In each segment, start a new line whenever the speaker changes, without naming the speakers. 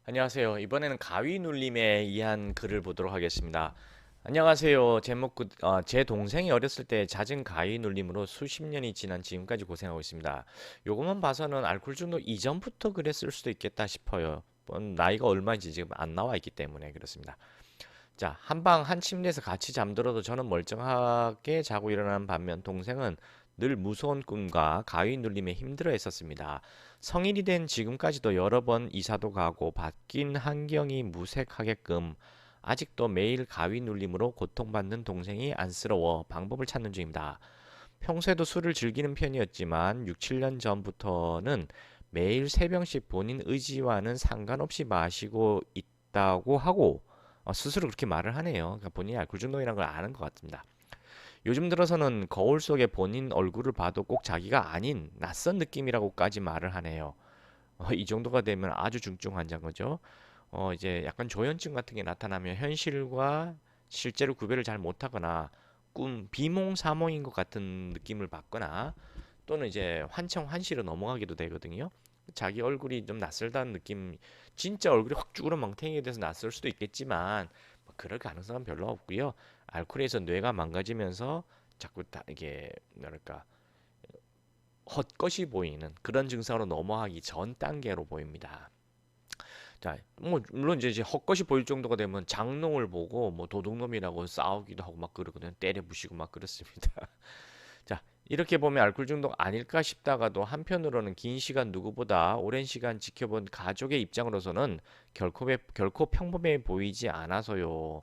안녕하세요. 이번에는 가위 눌림에 의한 글을 보도록 하겠습니다. 안녕하세요. 제 동생이 어렸을 때 잦은 가위 눌림으로 수십 년이 지난 지금까지 고생하고 있습니다. 요것만 봐서는 알코올 중독 이전부터 그랬을 수도 있겠다 싶어요. 나이가 얼마인지 지금 안 나와 있기 때문에 그렇습니다. 자, 한 침대에서 같이 잠들어도 저는 멀쩡하게 자고 일어나는 반면 동생은 늘 무서운 꿈과 가위 눌림에 힘들어 했었습니다. 성인이 된 지금까지도 여러 번 이사도 가고 바뀐 환경이 무색하게끔 아직도 매일 가위 눌림으로 고통받는 동생이 안쓰러워 방법을 찾는 중입니다. 평소에도 술을 즐기는 편이었지만 6, 7년 전부터는 매일 3병씩 본인 의지와는 상관없이 마시고 있다고 하고 스스로 그렇게 말을 하네요. 그러니까 본인이 알코올 중독이라는 걸 아는 것 같습니다. 요즘 들어서는 거울 속에 본인 얼굴을 봐도 꼭 자기가 아닌 낯선 느낌이라고까지 말을 하네요. 이 정도가 되면 아주 중증 환자인 거죠. 이제 약간 조현증 같은 게 나타나면 현실과 실제로 구별을 잘 못하거나 비몽사몽인 것 같은 느낌을 받거나 또는 이제 환청환시로 넘어가기도 되거든요. 자기 얼굴이 좀 낯설다는 느낌, 진짜 얼굴이 확 쭈그런 멍탱이에 대해서 낯설 수도 있겠지만 뭐 그럴 가능성은 별로 없고요. 알코올에서 뇌가 망가지면서 자꾸 이게 뭐랄까 헛것이 보이는 그런 증상으로 넘어가기 전 단계로 보입니다. 자, 뭐 물론 이제 헛것이 보일 정도가 되면 장롱을 보고 뭐 도둑놈이라고 싸우기도 하고 막 그러거든요. 때려 부시고 막 그렇습니다. 자, 이렇게 보면 알코올 중독 아닐까 싶다가도 한편으로는 긴 시간 누구보다 오랜 시간 지켜본 가족의 입장으로서는 결코 평범해 보이지 않아서요.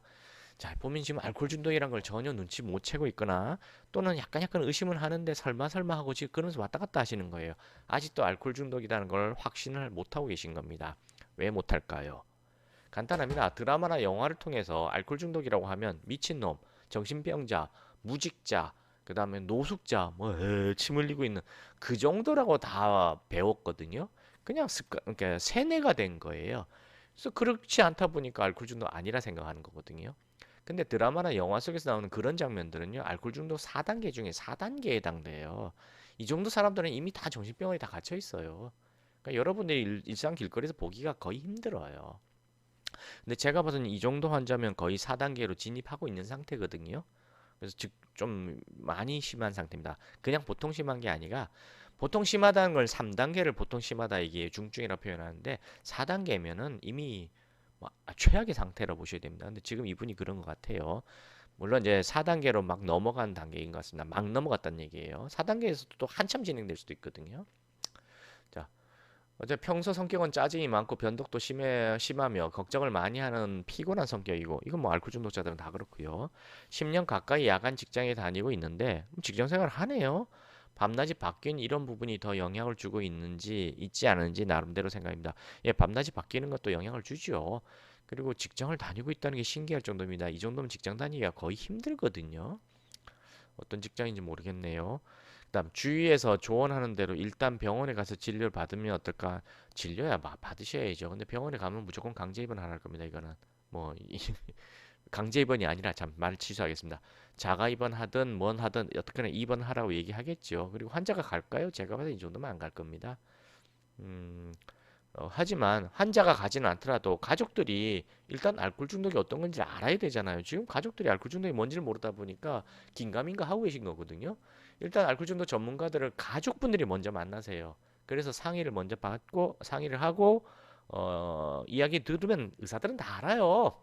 자, 보면 지금 알코올 중독이란 걸 전혀 눈치 못 채고 있거나 또는 약간 의심을 하는데 설마 하고 지금 그러면서 왔다 갔다 하시는 거예요. 아직도 알코올 중독이라는 걸 확신을 못 하고 계신 겁니다. 왜 못할까요? 간단합니다. 드라마나 영화를 통해서 알코올 중독이라고 하면 미친놈, 정신병자, 무직자, 그 다음에 노숙자, 침 흘리고 있는 그 정도라고 다 배웠거든요. 그냥 그러니까 세뇌가 된 거예요. 그래서 그렇지 않다 보니까 알코올 중독 아니라 생각하는 거거든요. 근데 드라마나 영화 속에서 나오는 그런 장면들은요, 알코올 중독 4단계 중에 4단계에 해당돼요. 이 정도 사람들은 이미 다 정신병원에 다 갇혀 있어요. 그러니까 여러분들이 일상 길거리에서 보기가 거의 힘들어요. 근데 제가 봐서는 이 정도 환자면 거의 4단계로 진입하고 있는 상태거든요. 그래서 즉 좀 많이 심한 상태입니다. 그냥 보통 심한 게 아니라 보통 심하다는 걸 3단계를 보통 심하다 이게 중증이라 표현하는데 4단계면은 이미 뭐 최악의 상태라 보셔야 됩니다. 근데 지금 이분이 그런 것 같아요. 물론 이제 4단계로 막 넘어간 단계인 것 같습니다. 막 넘어갔다는 얘기예요. 4단계에서도 또 한참 진행될 수도 있거든요. 자, 어제 평소 성격은 짜증이 많고 변덕도 심하며 걱정을 많이 하는 피곤한 성격이고 이건 뭐 알코올 중독자들은 다 그렇고요. 10년 가까이 야간 직장에 다니고 있는데 직장 생활을 하네요. 밤낮이 바뀐 이런 부분이 더 영향을 주고 있지 않은지 나름대로 생각입니다. 예, 밤낮이 바뀌는 것도 영향을 주죠. 그리고 직장을 다니고 있다는 게 신기할 정도입니다. 이 정도면 직장 다니기가 거의 힘들거든요. 어떤 직장인지 모르겠네요. 그다음 주위에서 조언하는 대로 일단 병원에 가서 진료를 받으면 어떨까? 진료야 받으셔야죠. 근데 병원에 가면 무조건 강제 입원할 겁니다. 이거는 뭐 강제 입원이 아니라 참 말 취소하겠습니다. 자가 입원하든 뭔 하든 어떻게든 입원하라고 얘기하겠죠. 그리고 환자가 갈까요? 제가 봐서 이 정도면 안 갈 겁니다. 음, 하지만 환자가 가지는 않더라도 가족들이 일단 알코올 중독이 어떤 건지 알아야 되잖아요. 지금 가족들이 알코올 중독이 뭔지를 모르다 보니까 긴가민가 하고 계신 거거든요. 일단 알코올 중독 전문가들을 가족분들이 먼저 만나세요. 그래서 상의를 먼저 받고 상의를 하고 이야기 들으면 의사들은 다 알아요.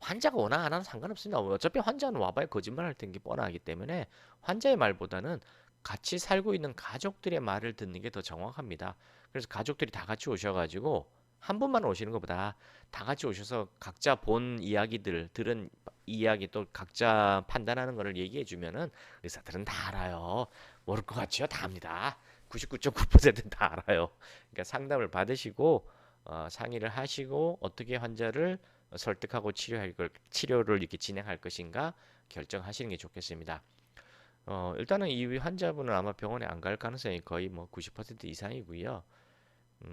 환자가 원하 안 하는 상관없습니다. 어차피 환자는 와봐야 거짓말 할 텐게 뻔하기 때문에 환자의 말보다는 같이 살고 있는 가족들의 말을 듣는 게 더 정확합니다. 그래서 가족들이 다 같이 오셔가지고 한 분만 오시는 것보다 다 같이 오셔서 각자 본 이야기들, 들은 이야기 또 각자 판단하는 거를 얘기해 주면은 의사들은 다 알아요. 모를 것 같죠? 다 압니다. 99.9%는 다 알아요. 그러니까 상담을 받으시고 상의를 하시고 어떻게 환자를 설득하고 치료를 이렇게 진행할 것인가 결정하시는 게 좋겠습니다. 일단은 이 환자분은 아마 병원에 안 갈 가능성이 거의 뭐 90% 이상이고요.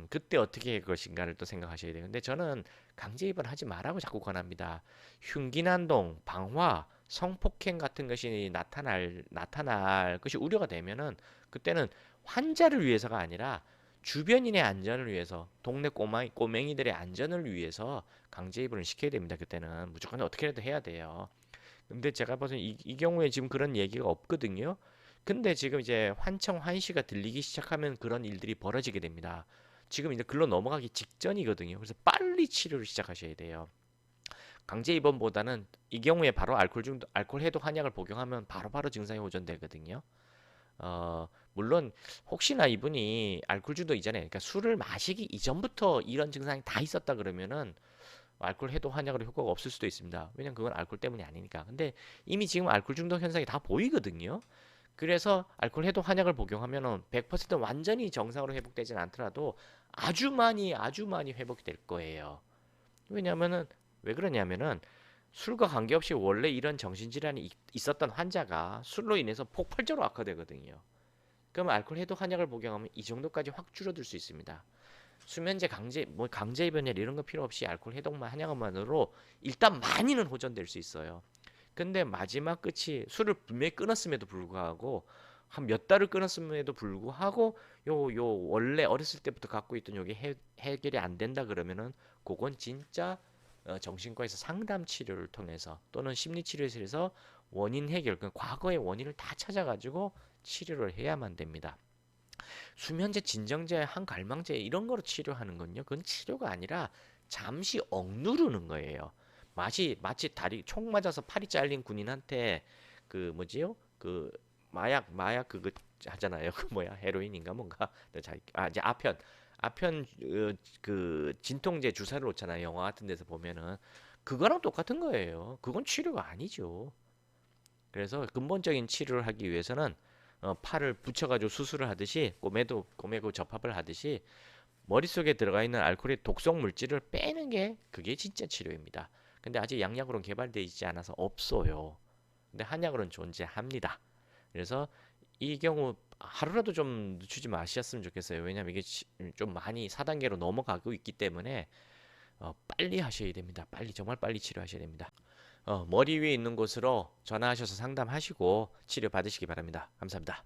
그때 어떻게 할 것인가를 또 생각하셔야 돼요. 근데 저는 강제 입원하지 말라고 자꾸 권합니다. 흉기난동, 방화, 성폭행 같은 것이 나타날 것이 우려가 되면은 그때는 환자를 위해서가 아니라 주변인의 안전을 위해서, 동네 꼬맹이들의 안전을 위해서 강제 입원을 시켜야 됩니다. 그때는 무조건 어떻게라도 해야 돼요. 근데 제가 봐서 이 경우에 지금 그런 얘기가 없거든요. 근데 지금 이제 환청 환시가 들리기 시작하면 그런 일들이 벌어지게 됩니다. 지금 이제 글로 넘어가기 직전이거든요. 그래서 빨리 치료를 시작하셔야 돼요. 강제 입원보다는 이 경우에 바로 알코올 해독 한약을 복용하면 바로바로 증상이 호전되거든요. 물론 혹시나 이분이 알코올 중독 이전에, 그러니까 술을 마시기 이전부터 이런 증상이 다 있었다 그러면은 알코올 해독 한약으로 효과가 없을 수도 있습니다. 왜냐면 그건 알코올 때문이 아니니까. 근데 이미 지금 알코올 중독 현상이 다 보이거든요. 그래서 알코올 해독 한약을 복용하면은 100% 완전히 정상으로 회복되진 않더라도 아주 많이 회복이 될 거예요. 왜냐면은 왜 그러냐면은 술과 관계없이 원래 이런 정신질환이 있었던 환자가 술로 인해서 폭발적으로 악화되거든요. 그럼 알코올 해독 한약을 복용하면 이 정도까지 확 줄어들 수 있습니다. 수면제 강제 입원약 이런 거 필요 없이 알코올 해독만 한약만으로 일단 많이는 호전될 수 있어요. 근데 마지막 끝이 술을 분명히 끊었음에도 불구하고 한 몇 달을 끊었음에도 불구하고 요 원래 어렸을 때부터 갖고 있던 요게 해결이 안 된다 그러면은 그건 진짜 정신과에서 상담 치료를 통해서 또는 심리 치료실에서 원인 해결, 그 과거의 원인을 다 찾아가지고 치료를 해야만 됩니다. 수면제, 진정제, 항갈망제 이런 거로 치료하는 건요. 그건 치료가 아니라 잠시 억누르는 거예요. 마치 다리 총 맞아서 팔이 잘린 군인한테 그 뭐지요? 그 마약 그거 하잖아요. 그 뭐야? 헤로인인가 뭔가. 이제 아편 그 진통제 주사를 놓잖아요. 영화 같은 데서 보면은 그거랑 똑같은 거예요. 그건 치료가 아니죠. 그래서 근본적인 치료를 하기 위해서는 팔을 붙여가지고 수술을 하듯이 꼬매고 접합을 하듯이 머릿속에 들어가 있는 알코올의 독성 물질을 빼는 게 그게 진짜 치료입니다. 근데 아직 약약으로는 개발되어 있지 않아서 없어요. 근데 한약으로는 존재합니다. 그래서 이 경우 하루라도 좀 늦추지 마셨으면 좋겠어요. 왜냐면 이게 좀 많이 4단계로 넘어가고 있기 때문에 빨리 하셔야 됩니다. 정말 빨리 치료하셔야 됩니다. 머리 위에 있는 곳으로 전화하셔서 상담하시고 치료 받으시기 바랍니다. 감사합니다.